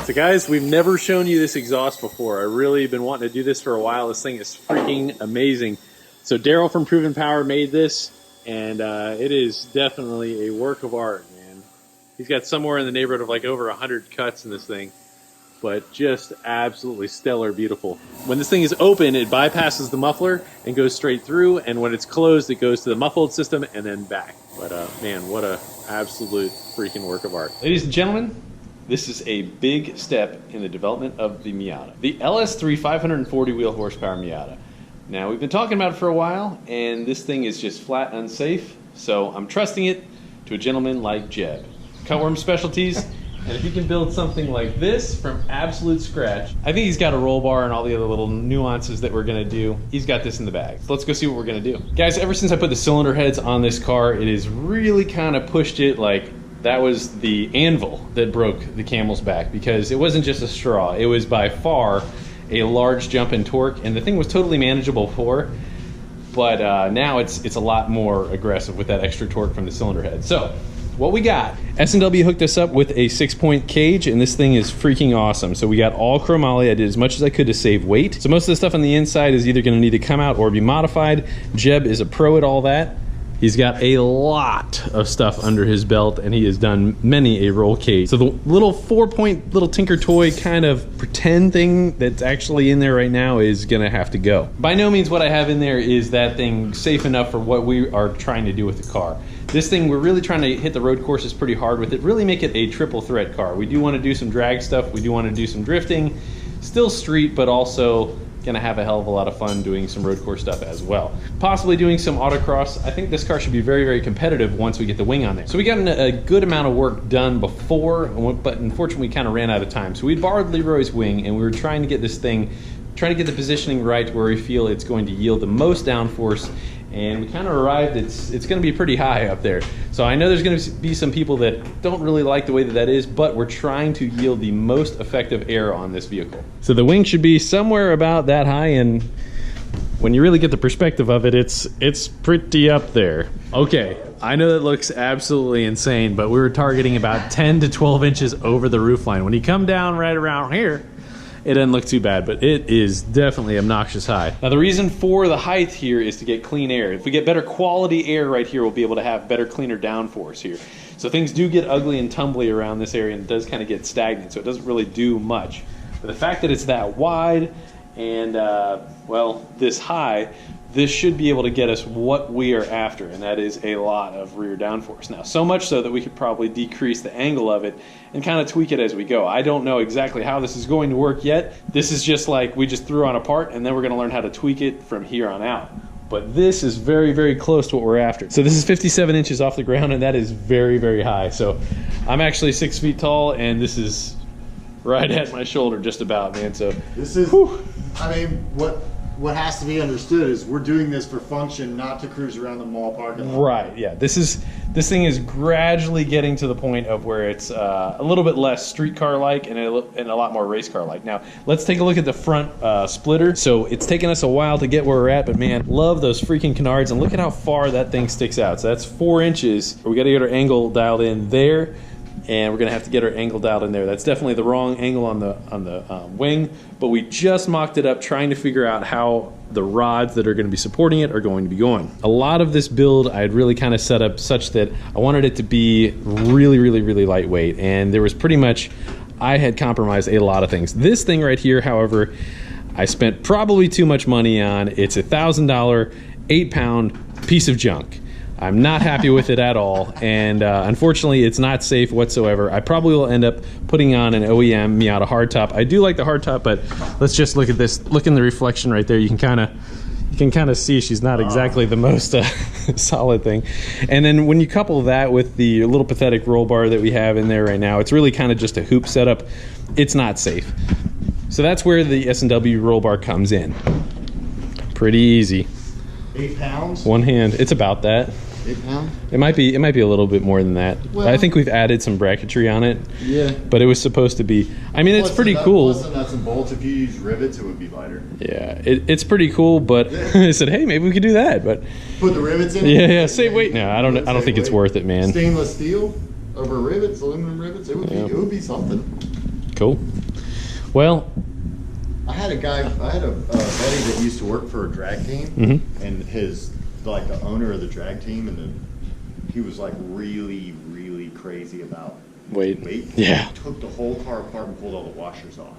So guys, we've never shown you this exhaust before. I really been wanting to do this for a while. This thing is freaking amazing. So Daryl from Proven Power made this, and it is definitely a work of art, man. He's got somewhere in the neighborhood of like over 100 cuts in this thing, but just absolutely stellar beautiful. When this thing is open, it bypasses the muffler and goes straight through, and when it's closed, it goes to the muffled system and then back. But man, what a absolute freaking work of art. Ladies and gentlemen, this is a big step in the development of the Miata. The LS3 540 wheel horsepower Miata. Now, we've been talking about it for a while, and this thing is just flat unsafe, so I'm trusting it to a gentleman like Jeb. Cutworm Specialties, and if he can build something like this from absolute scratch, I think he's got a roll bar and all the other little nuances that we're gonna do. He's got this in the bag. So let's go see what we're gonna do. Guys, ever since I put the cylinder heads on this car, it has really kind of pushed it like that was the anvil that broke the camel's back, because it wasn't just a straw. It was by far a large jump in torque, and the thing was totally manageable before, but now it's a lot more aggressive with that extra torque from the cylinder head. So what we got, S&W hooked us up with a 6-point cage, and this thing is freaking awesome. So we got all chromoly. I did as much as I could to save weight. So most of the stuff on the inside is either going to need to come out or be modified. Jeb is a pro at all that. He's got a lot of stuff under his belt, and he has done many a roll cage. So the little 4-point little Tinker Toy kind of pretend thing that's actually in there right now is gonna have to go. By no means what I have in there is that thing safe enough for what we are trying to do with the car. This thing, we're really trying to hit the road courses pretty hard with it, really make it a triple threat car. We do want to do some drag stuff, we do want to do some drifting, still street, but also gonna have a hell of a lot of fun doing some road course stuff as well. Possibly doing some autocross. I think this car should be very, very competitive once we get the wing on there. So we got a good amount of work done before, but unfortunately we kind of ran out of time. So we borrowed Leroy's wing, and we were trying to get this thing, trying to get the positioning right where we feel it's going to yield the most downforce, and we kind of arrived, it's going to be pretty high up there. So I know there's going to be some people that don't really like the way that is, but we're trying to yield the most effective air on this vehicle. So the wing should be somewhere about that high, and when you really get the perspective of it, it's pretty up there. Okay, I know that looks absolutely insane, but we were targeting about 10 to 12 inches over the roofline. When you come down right around here, it doesn't look too bad, but it is definitely obnoxious high. Now the reason for the height here is to get clean air. If we get better quality air right here, we'll be able to have better, cleaner downforce here. So things do get ugly and tumbly around this area, and it does kind of get stagnant, so it doesn't really do much. But the fact that it's that wide and, well, this high, this should be able to get us what we are after, and that is a lot of rear downforce. Now, so much so that we could probably decrease the angle of it and kind of tweak it as we go. I don't know exactly how this is going to work yet. This is just like we just threw on a part, and then we're going to learn how to tweak it from here on out. But this is very, very close to what we're after. So this is 57 inches off the ground, and that is very, very high. So I'm actually 6 feet tall, and this is right at my shoulder just about, man. So this is, whew. I mean, what has to be understood is we're doing this for function, not to cruise around the mall parking lot. Right, yeah. This thing is gradually getting to the point of where it's a little bit less street car like and a lot more race car like. Now, let's take a look at the front splitter. So it's taken us a while to get where we're at, but man, love those freaking canards, and look at how far that thing sticks out. So that's 4 inches. We got to get our angle dialed in there, and we're gonna have to get our angle dialed in there. That's definitely the wrong angle on the wing, but we just mocked it up trying to figure out how the rods that are gonna be supporting it are going to be going. A lot of this build I had really kind of set up such that I wanted it to be really, really, really lightweight, and there was pretty much, I had compromised a lot of things. This thing right here, however, I spent probably too much money on. It's a $1,000, 8-pound piece of junk. I'm not happy with it at all, and unfortunately it's not safe whatsoever. I probably will end up putting on an OEM Miata hardtop. I do like the hardtop, but let's just look at this. Look in the reflection right there. You can kind of see she's not exactly the most solid thing. And then when you couple that with the little pathetic roll bar that we have in there right now, it's really kind of just a hoop setup. It's not safe. So that's where the S&W roll bar comes in. Pretty easy. 8 pounds? One hand. It's about that. 8 pounds? It might be a little bit more than that. Well, I think we've added some bracketry on it. Yeah. But it was supposed to be, I mean, it's pretty cool. Plus the nuts and bolts, if you use rivets, it would be lighter. Yeah, it's pretty cool, but I said, hey, maybe we could do that, but put the rivets in? Yeah, save weight. No, I don't think it's worth it, man. Stainless steel over rivets, aluminum rivets, it would be something. Cool. Well, I had a buddy that used to work for a drag team, and like the owner of the drag team, and he was like really crazy about weight. Yeah. He took the whole car apart and pulled all the washers off.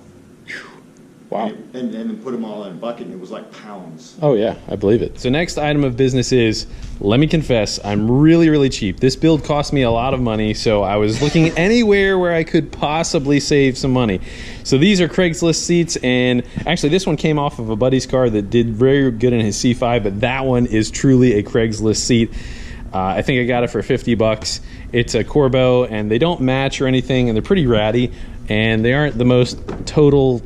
Wow. And then put them all in a bucket, and it was like pounds. Oh yeah, I believe it. So next item of business is, let me confess, I'm really cheap. This build cost me a lot of money, so I was looking anywhere where I could possibly save some money. So these are Craigslist seats, and actually this one came off of a buddy's car that did very good in his C5, but that one is truly a Craigslist seat. I think I got it for 50 bucks. It's a Corbeau, and they don't match or anything, and they're pretty ratty, and they aren't the most total,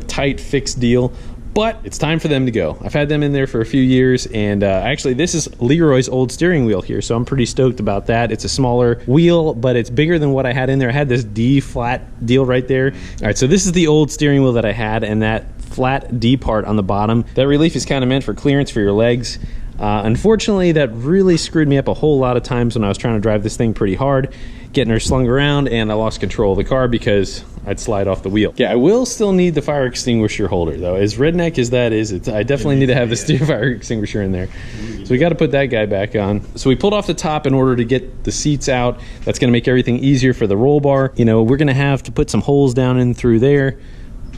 tight fixed deal, but it's time for them to go. I've had them in there for a few years, and actually this is Leroy's old steering wheel here, so I'm pretty stoked about that. It's a smaller wheel, but it's bigger than what I had in there. I had this D flat deal right there. All right, so this is the old steering wheel that I had, and that flat D part on the bottom, that relief is kind of meant for clearance for your legs. Unfortunately, that really screwed me up a whole lot of times when I was trying to drive this thing pretty hard, getting her slung around, and I lost control of the car because I'd slide off the wheel. Yeah, I will still need the fire extinguisher holder, though. As redneck as that is, I definitely need to have the fire extinguisher in there. So we got to put that guy back on. So we pulled off the top in order to get the seats out. That's going to make everything easier for the roll bar. We're going to have to put some holes down in through there.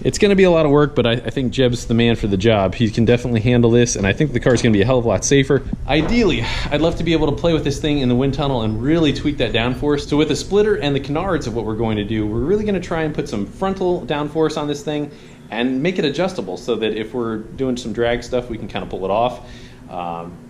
It's going to be a lot of work, but I think Jeb's the man for the job. He can definitely handle this, and I think the car is going to be a hell of a lot safer. Ideally, I'd love to be able to play with this thing in the wind tunnel and really tweak that downforce. So with the splitter and the canards of what we're going to do, we're really going to try and put some frontal downforce on this thing and make it adjustable so that if we're doing some drag stuff, we can kind of pull it off.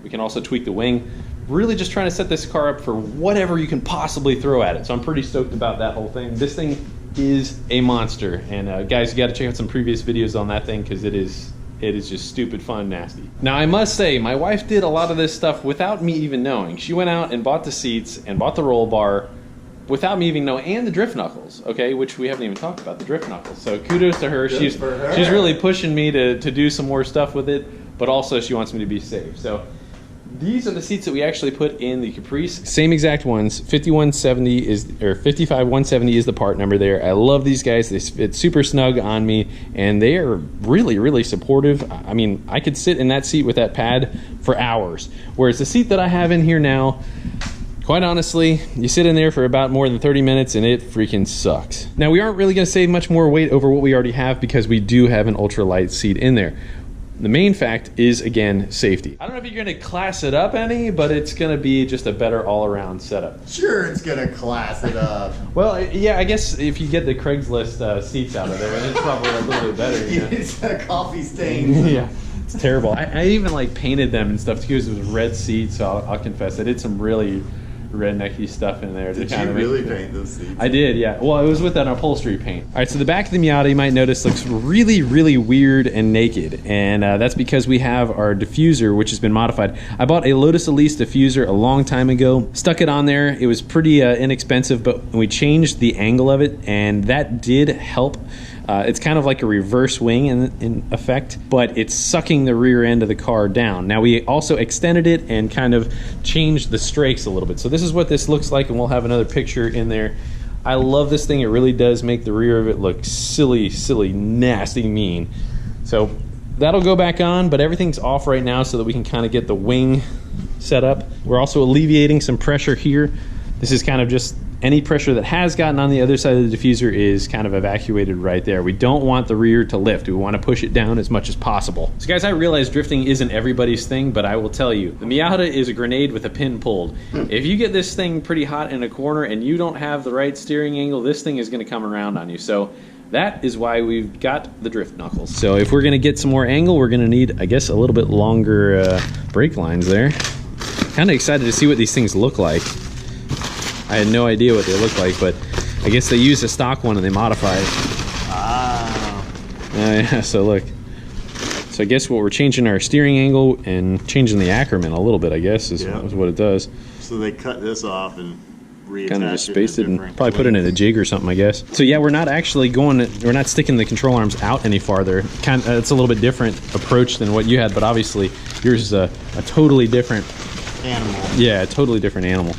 We can also tweak the wing. Really just trying to set this car up for whatever you can possibly throw at it. So I'm pretty stoked about that whole thing. This thing is a monster, and guys, you got to check out some previous videos on that thing because it is just stupid fun nasty. Now I must say, my wife did a lot of this stuff without me even knowing. She went out and bought the seats and bought the roll bar without me even knowing, and the drift knuckles, okay, which we haven't even talked about, the drift knuckles. So kudos to her. She's really pushing me to do some more stuff with it, but also she wants me to be safe. So these are the seats that we actually put in the Caprice. Same exact ones. 5170 is, or 55170 is the part number there. I love these guys. They fit super snug on me, and they are really supportive. I mean, I could sit in that seat with that pad for hours. Whereas the seat that I have in here now, quite honestly, you sit in there for about more than 30 minutes and it freaking sucks. Now, we aren't really gonna save much more weight over what we already have because we do have an ultralight seat in there. The main fact is, again, safety. I don't know if you're gonna class it up any, but it's gonna be just a better all-around setup. Sure, it's gonna class it up. Well, yeah, I guess if you get the Craigslist seats out of there, it's probably a little bit better. You know? It's a coffee stain. Yeah, it's terrible. I even like painted them and stuff too because it was red seats, so I'll confess I did some really rednecky stuff in there. Did you really paint those seats? I did, yeah. Well, it was with an upholstery paint. All right, so the back of the Miata, you might notice, looks really weird and naked, and that's because we have our diffuser, which has been modified. I bought a Lotus Elise diffuser a long time ago, stuck it on there. It was pretty inexpensive, but we changed the angle of it, and that did help. It's kind of like a reverse wing in effect, but it's sucking the rear end of the car down. Now, we also extended it and kind of changed the strakes a little bit. So this is what this looks like, and we'll have another picture in there. I love this thing. It really does make the rear of it look silly, nasty, mean. So that'll go back on, but everything's off right now so that we can kind of get the wing set up. We're also alleviating some pressure here. This is kind of just any pressure that has gotten on the other side of the diffuser is kind of evacuated right there. We don't want the rear to lift. We want to push it down as much as possible. So guys, I realize drifting isn't everybody's thing, but I will tell you, the Miata is a grenade with a pin pulled. If you get this thing pretty hot in a corner and you don't have the right steering angle, this thing is going to come around on you. So that is why we've got the drift knuckles. So if we're going to get some more angle, we're going to need, I guess, a little bit longer brake lines there. Kind of excited to see what these things look like. I had no idea what they look like, but I guess they used a stock one and they modified it. Ah. Yeah, so look. So I guess what we're changing our steering angle and changing the Ackerman a little bit, I guess, is what it does. So they cut this off and reattached kind of just spaced it and probably put it in a jig or something, I guess. So yeah, we're not actually we're not sticking the control arms out any farther. It's a little bit different approach than what you had, but obviously yours is a totally different animal. Yeah, a totally different animal.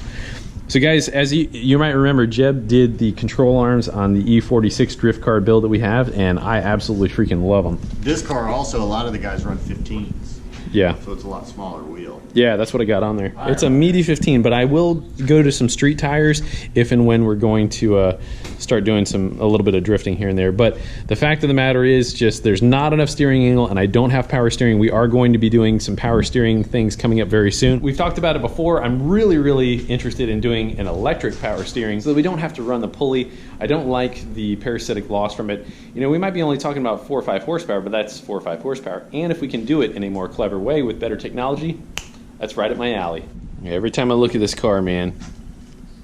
So guys, as you might remember, Jeb did the control arms on the E46 drift car build that we have, and I absolutely freaking love them. This car also, a lot of the guys run 15s. Yeah. So it's a lot smaller wheel. Yeah, that's what I got on there. It's a meaty 15, but I will go to some street tires if and when we're going to start doing a little bit of drifting here and there. But the fact of the matter is just there's not enough steering angle, and I don't have power steering. We are going to be doing some power steering things coming up very soon. We've talked about it before. I'm really interested in doing an electric power steering so that we don't have to run the pulley. I don't like the parasitic loss from it. You know, we might be only talking about 4 or 5 horsepower, but that's 4 or 5 horsepower. And if we can do it in a more clever way with better technology, that's right at my alley. Every time I look at this car, man,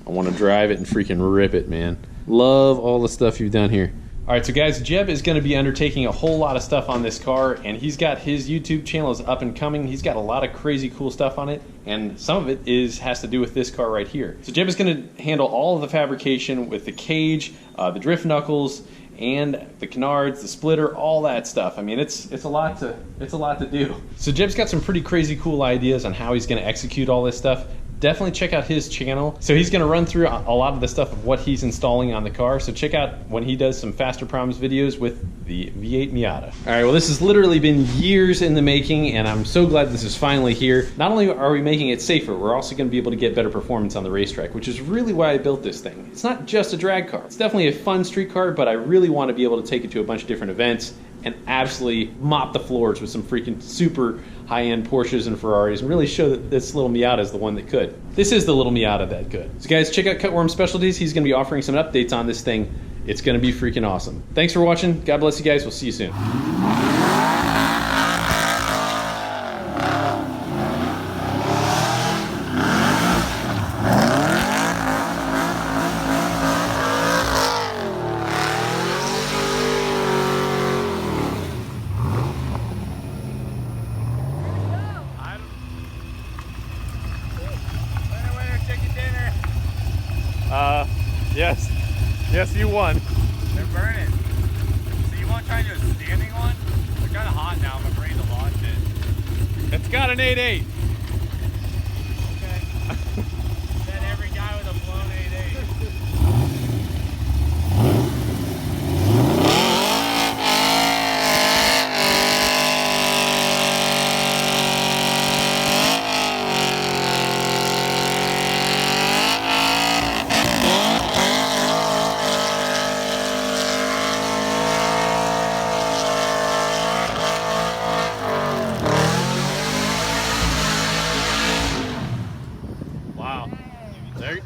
I want to drive it and freaking rip it, man. Love all the stuff you've done here. All right, so guys, Jeb is going to be undertaking a whole lot of stuff on this car, and he's got his YouTube channel is up and coming. He's got a lot of crazy cool stuff on it, and some of it has to do with this car right here. So Jeb is going to handle all of the fabrication with the cage, the drift knuckles, and the canards, the splitter, all that stuff. I mean, it's a lot to do. So Jeb's got some pretty crazy cool ideas on how he's going to execute all this stuff. Definitely check out his channel. So he's going to run through a lot of the stuff of what he's installing on the car. So check out when he does some Fasterproms videos with the V8 Miata. All right, well, this has literally been years in the making, and I'm so glad this is finally here. Not only are we making it safer, we're also going to be able to get better performance on the racetrack, which is really why I built this thing. It's not just a drag car. It's definitely a fun street car, but I really want to be able to take it to a bunch of different events and absolutely mop the floors with some freaking super high-end Porsches and Ferraris and really show that this little Miata is the one that could. This is the little Miata that could. So guys, check out Cutworm Specialties. He's going to be offering some updates on this thing. It's going to be freaking awesome. Thanks for watching. God bless you guys. We'll see you soon. Yes, you won. They're burning. So you want to try and do a standing one? They're kind of hot now. I'm afraid to launch it. It's got an 8.8. Okay. Then every guy with a blown 8.8.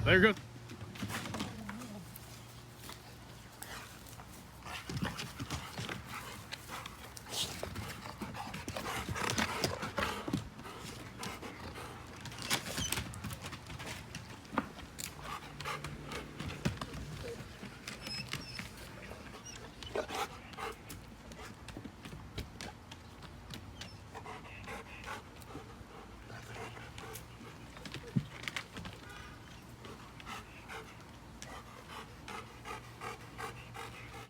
There goes.